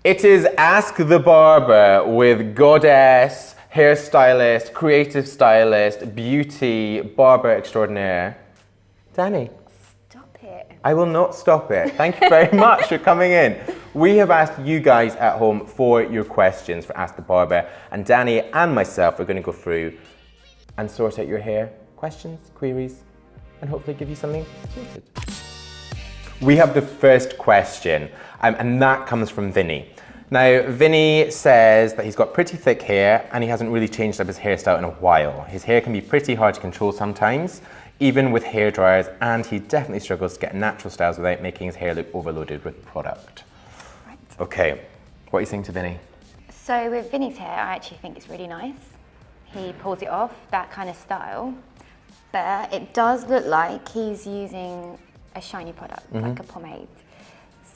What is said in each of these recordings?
It is Ask the Barber with goddess, hairstylist, creative stylist, beauty, barber extraordinaire, Danny. Stop it. I will not stop it. Thank you very much for coming in. We have asked you guys at home for your questions for Ask the Barber, and Danny and myself are going to go through and sort out your hair questions, queries, and hopefully give you something sorted. We have the first question, and that comes from Vinny. Now, Vinny says that he's got pretty thick hair and he hasn't really changed up his hairstyle in a while. His hair can be pretty hard to control sometimes, even with hair dryers, and he definitely struggles to get natural styles without making his hair look overloaded with product. Right. Okay, what are you saying to Vinny? So with Vinny's hair, I actually think it's really nice. He pulls it off, that kind of style, but it does look like he's using a shiny product, like a pomade.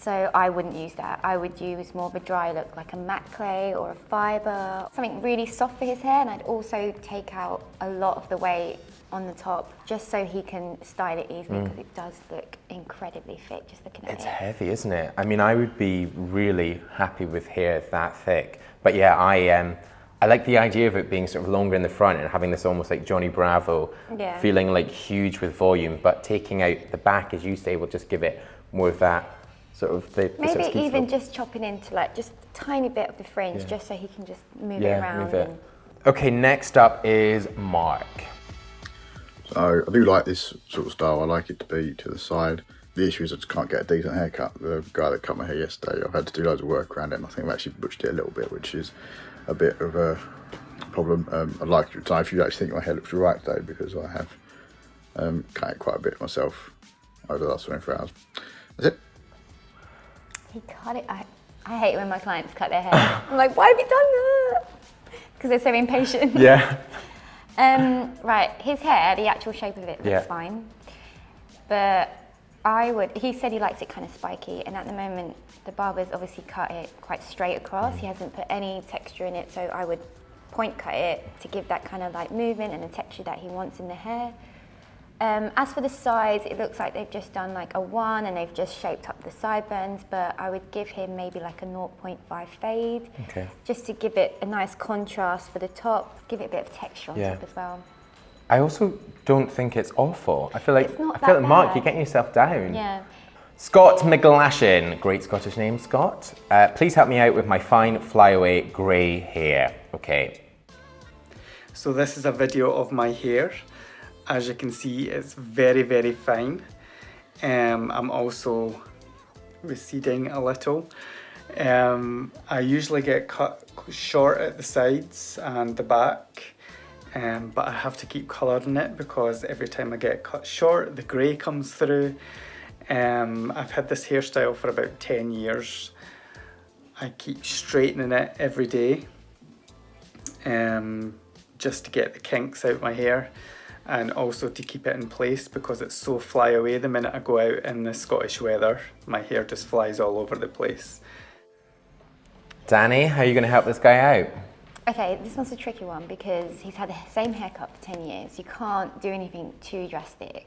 So I wouldn't use that. I would use more of a dry look, like a matte clay or a fibre, something really soft for his hair, and I'd also take out a lot of the weight on the top, just so he can style it easily, because it does look incredibly thick, just looking at it. It's heavy, isn't it? I mean, I would be really happy with hair that thick. But yeah, I like the idea of it being sort of longer in the front and having this almost like Johnny Bravo, feeling like huge with volume, but taking out the back, as you say, will just give it more of that sort of maybe sort of even just chopping into like just a tiny bit of the fringe, just so he can just move it around. Move it. Okay, next up is Mark. So I do like this sort of style. I like it to be to the side. The issue is I just can't get a decent haircut. The guy that cut my hair yesterday, I've had to do loads of work around it, and I think I've actually butchered it a little bit, which is a bit of a problem. I'd like to know if you actually think my hair looks right today, because I have cut it quite a bit myself over the last 24 hours. That's it. He cut it. I hate when my clients cut their hair. I'm like, why have you done that? Because they're so impatient. Yeah. Right, his hair, the actual shape of it looks fine. But he said he likes it kind of spiky, and at the moment, the barber's obviously cut it quite straight across. He hasn't put any texture in it, so I would point cut it to give that kind of like movement and the texture that he wants in the hair. As for the sides, it looks like they've just done like a 1 and they've just shaped up the sideburns, but I would give him maybe like a 0.5 fade, just to give it a nice contrast for the top, give it a bit of texture on top as well. I also don't think it's awful. I feel like, Mark, you're getting yourself down. Yeah. Scott McGlashin, great Scottish name, Scott. Please help me out with my fine flyaway grey hair. Okay. So this is a video of my hair. As you can see, it's very, very fine. I'm also receding a little. I usually get cut short at the sides and the back, but I have to keep colouring it because every time I get cut short, the grey comes through. I've had this hairstyle for about 10 years. I keep straightening it every day, just to get the kinks out my hair, and also to keep it in place because it's so fly away. The minute I go out in the Scottish weather, my hair just flies all over the place. Danny, how are you going to help this guy out? Okay, this one's a tricky one because he's had the same haircut for 10 years. You can't do anything too drastic.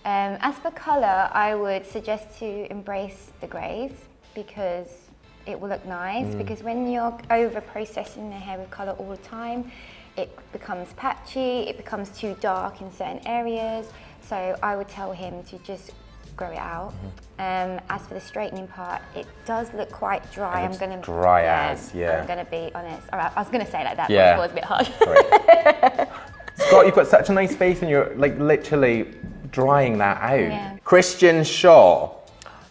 As for colour, I would suggest to embrace the greys because it will look nice, because when you're over processing the hair with colour all the time, it becomes patchy, it becomes too dark in certain areas. So I would tell him to just grow it out. As for the straightening part, it does look quite dry. I'm gonna I'm gonna be honest. All right, I was gonna say like that, but it was a bit hard. Scott, you've got such a nice face and you're like literally drying that out. Christian Shaw,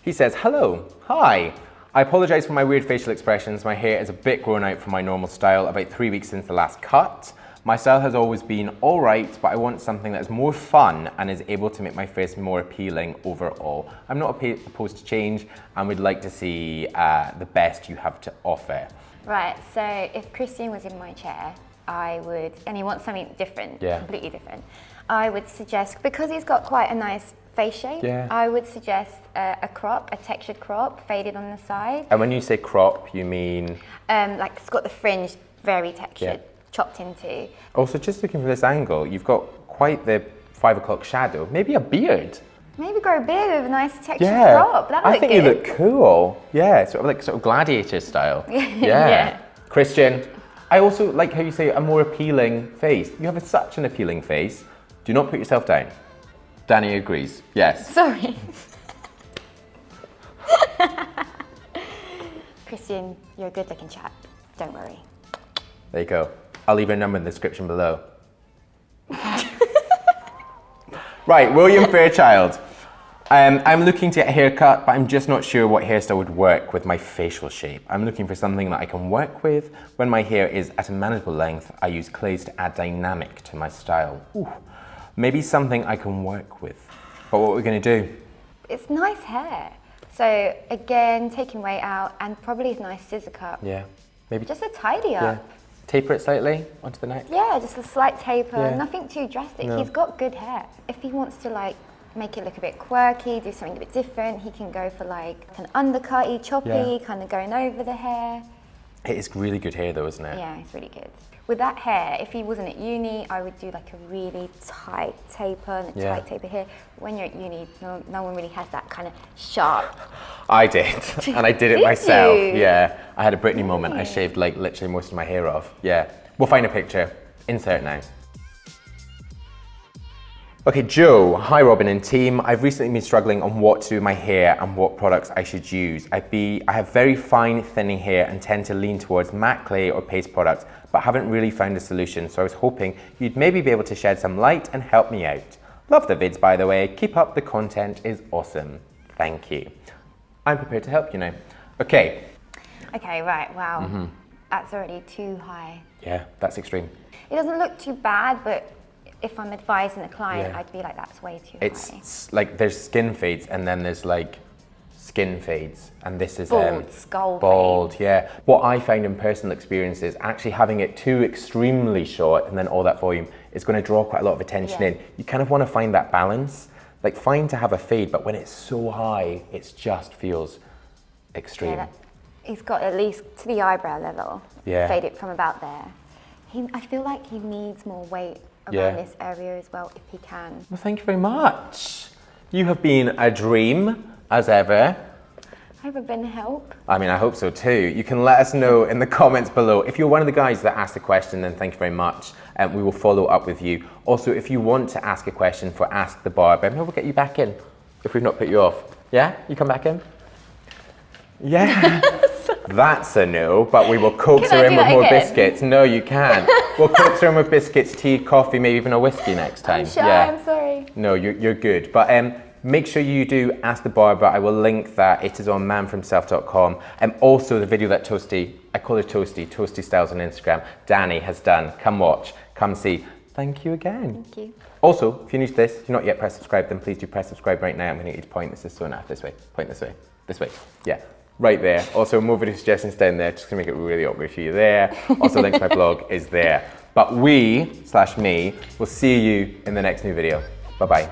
he says, hello, hi. I apologise for my weird facial expressions. My hair is a bit grown out from my normal style about 3 weeks since the last cut. My style has always been alright, but I want something that is more fun and is able to make my face more appealing overall. I'm not opposed to change and would like to see the best you have to offer. Right, so if Christian was in my chair, and he wants something different, completely different, I would suggest, because he's got quite a nice face shape, I would suggest a crop, a textured crop, faded on the side. And when you say crop, you mean? Like it's got the fringe very textured, chopped into. Also, just looking from this angle, you've got quite the 5 o'clock shadow, maybe a beard. Maybe grow a beard with a nice textured Yeah, crop. That would I think you look cool. Yeah, sort of gladiator style. Yeah. Christian, I also like how you say a more appealing face. You have such an appealing face. Do not put yourself down. Danny agrees. Yes. Sorry. Christian, you're a good-looking chap. Don't worry. There you go. I'll leave your number in the description below. Right, William Fairchild. I'm looking to get a haircut, but I'm just not sure what hairstyle would work with my facial shape. I'm looking for something that I can work with. When my hair is at a manageable length, I use clays to add dynamic to my style. Ooh, maybe something I can work with. But what are we going to do? It's nice hair. So again, taking weight out and probably a nice scissor cut. Yeah, maybe Just a tidy up. yeah. Taper it slightly onto the neck. Yeah, just a slight taper, Yeah. nothing too drastic. No. He's got good hair. If he wants to like make it look a bit quirky, do something a bit different, he can go for like an undercutty, choppy, kind of going over the hair. It is really good hair though, isn't it? Yeah, it's really good. With that hair, if he wasn't at uni, I would do like a really tight taper and a tight taper here. When you're at uni, no one really has that kind of sharp. I did, and I did it Did myself. you? Yeah, I had a Britney moment. I shaved like literally most of my hair off. Yeah, we'll find a picture. Insert now. Okay, Joe. Hi, Robin and team. I've recently been struggling on what to do with my hair and what products I should use. I have very fine, thinning hair and tend to lean towards matte clay or paste products, but haven't really found a solution. So I was hoping you'd maybe be able to shed some light and help me out. Love the vids, by the way. Keep up, the content is awesome. Thank you. I'm prepared to help you now. Okay. Okay, right, wow. That's already too high. Yeah, that's extreme. It doesn't look too bad, but if I'm advising a client, I'd be like, that's way too high. It's like there's skin fades and then there's like skin fades, and this is Bald, skull bald. fades. Yeah. What I found in personal experience is actually having it too extremely short and then all that volume is going to draw quite a lot of attention in. You kind of want to find that balance. Like fine to have a fade, but when it's so high, it just feels extreme. Yeah, he's got at least to the eyebrow level. Yeah. Fade it from about there. I feel like he needs more weight around this area as well, if he can. Well, thank you very much. You have been a dream, as ever. Have I been help? I mean, I hope so too. You can let us know in the comments below. If you're one of the guys that asked a question, then thank you very much. And we will follow up with you. Also, if you want to ask a question for Ask the Barber, maybe we'll get you back in if we've not put you off. Yeah? You come back in? Yeah. That's a no, but we will coax her in with more biscuits. No, you can't. We'll coax her in with biscuits, tea, coffee, maybe even a whiskey next time. I'm shy, I'm sorry. No, you're good. But make sure you do Ask the Barber. I will link that. It is on manfromself.com. And also the video that Toasty, I call her Toasty Styles on Instagram, Danny has done. Come watch, come see. Thank you again. Thank you. Also, if you're new to this, if you're not yet pressed subscribe, then please do press subscribe right now. I'm going to get you to point. This is so naff. This way. Point this way. This way. Yeah. Right there. Also, more video suggestions down there, just to make it really awkward for you there. Also, link to my blog is there. But me will see you in the next new video. Bye-bye.